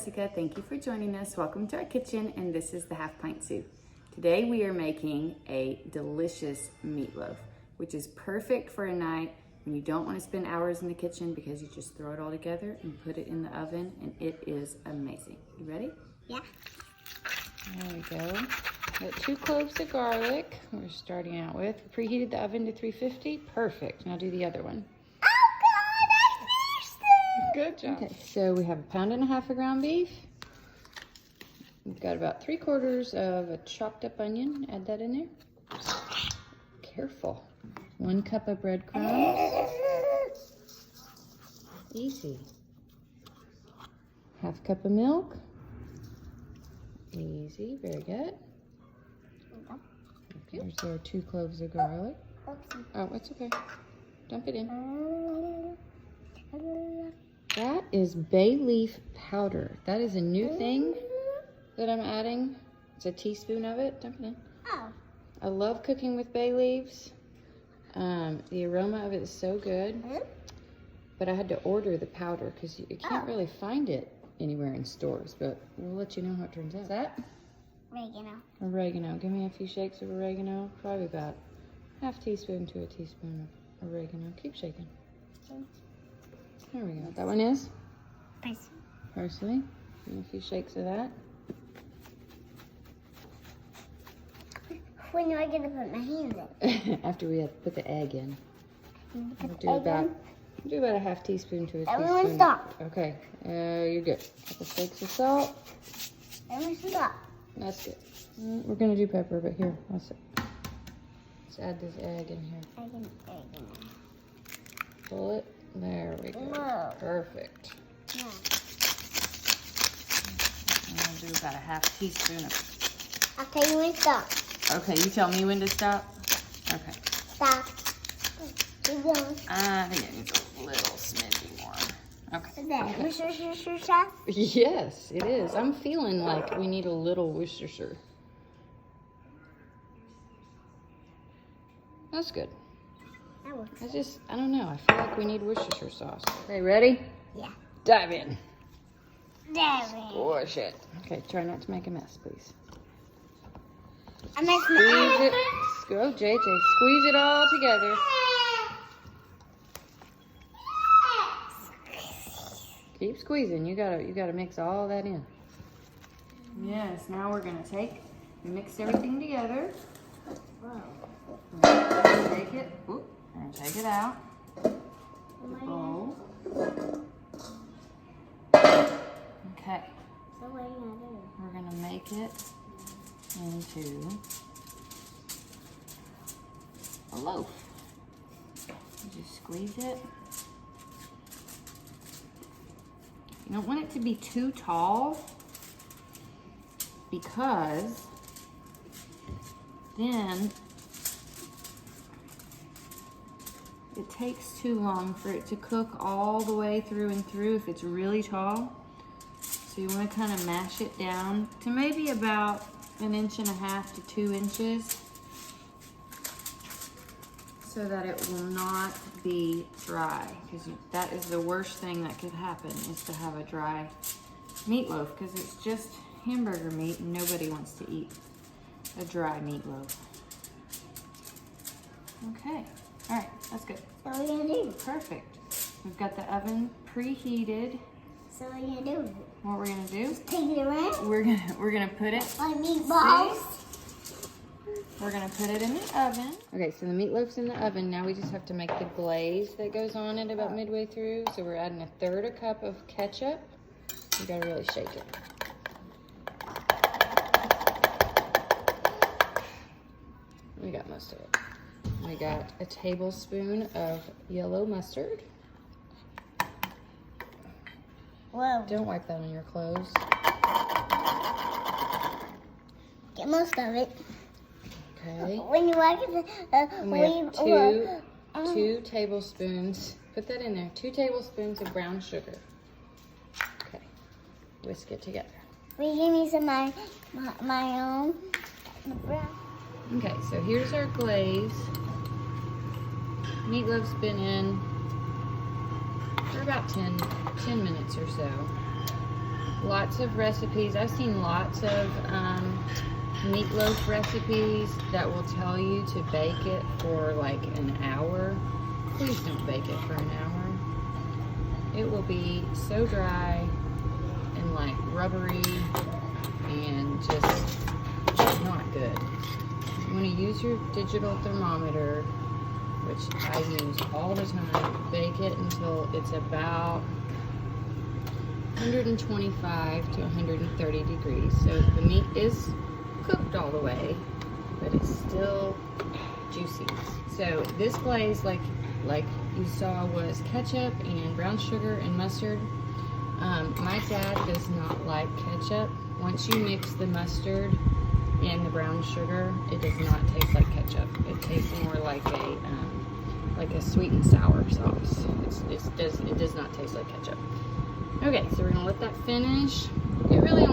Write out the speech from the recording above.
Jessica. Thank you for joining us. Welcome to our kitchen, and this is the Half Pint Sous. Today we are making a delicious meatloaf, which is perfect for a night when you don't want to spend hours in the kitchen because you just throw it all together and put it in the oven, and it is amazing. You ready? Yeah. There we go. Got 2 cloves of garlic we're starting out with. Preheated the oven to 350. Perfect. Now do the other one. Good job. Okay, so we have 1.5 pounds of ground beef. We've got about 3/4 of a chopped up onion. Add that in there. Careful. 1 cup of breadcrumbs. Easy. 1/2 cup of milk. Easy, very good. Okay, there's our 2 cloves of garlic. Oh, it's okay. Dump it in. That is bay leaf powder. That is a new thing that I'm adding. It's a teaspoon of it. Dump it in. Oh. I love cooking with bay leaves. The aroma of it is so good. But I had to order the powder because you can't really find it anywhere in stores. But we'll let you know how it turns out. Is that? Oregano. Oregano. Give me a few shakes of oregano. Probably about 1/2 teaspoon to a teaspoon of oregano. Keep shaking. There we go. That one is? Parsley. Parsley. And a few shakes of that. When am I going to put my hands in? After we have put the egg in. Put We'll the do egg about in. do about a 1/2 teaspoon to a Everyone teaspoon. stop. Okay. You're good. Couple shakes of salt. Everyone stop. That's good. We're gonna do pepper, but here, let's add this egg in here. Egg in. Pull it. There we go. Whoa. Perfect. No. I'm gonna do about a 1/2 teaspoon of. I'll tell you when to stop. Okay, you tell me when to stop. Okay. Stop. Keep going. I think it needs a little smidgy more. Okay. Is that Worcestershire sauce? Yes, it is. I'm feeling like we need a little Worcestershire. That's good. That works. I don't know. I feel like we need Worcestershire sauce. Okay, ready? Yeah. Dive in. There we go. Squish it. Okay, try not to make a mess, please. I messed Squeeze it. my Go, JJ. Squeeze it all together. Keep squeezing. You gotta mix all that in. Yes. Now we're gonna mix everything together. Whoa. Take it. We're gonna take it out. The bowl. Okay. So what are you gonna do? We're gonna make it into a loaf. You just squeeze it. You don't want it to be too tall because then it takes too long for it to cook all the way through and through if it's really tall. So you want to kind of mash it down to maybe about 1.5 to 2 inches so that it will not be dry, because that is the worst thing that could happen, is to have a dry meatloaf, because it's just hamburger meat and nobody wants to eat a dry meatloaf. Okay, all right, that's good. So what are you gonna do? Perfect. We've got the oven preheated. So what are you gonna do? What we're gonna do? Take it around? We're gonna put it. Like meatballs? We're gonna put it in the oven. Okay, so the meatloaf's in the oven. Now we just have to make the glaze that goes on it about midway through. So we're adding 1/3 cup of ketchup. You gotta really shake it. We got most of it. We got a tablespoon of yellow mustard. Whoa. Don't wipe that on your clothes. Get most of it. Okay. When you like it, And we have 2 tablespoons. Put that in there. 2 tablespoons of brown sugar. Okay. Whisk it together. will you give me some of my own? Okay, so here's our glaze. Meatloaf's been in for about 10 minutes or so. lots of recipes. I've seen lots of meatloaf recipes that will tell you to bake it for like an hour. Please don't bake it for an hour. It will be so dry and like rubbery and just not good. You want to use your digital thermometer, which I use all the time. Bake it until it's about 125 to 130 degrees. So the meat is cooked all the way, but it's still juicy. So this glaze, like you saw, was ketchup and brown sugar and mustard. My dad does not like ketchup. Once you mix the mustard and the brown sugar, it does not taste like ketchup. It tastes more like a sweet and sour sauce. It does not taste like ketchup. Okay, so we're gonna let that finish. It really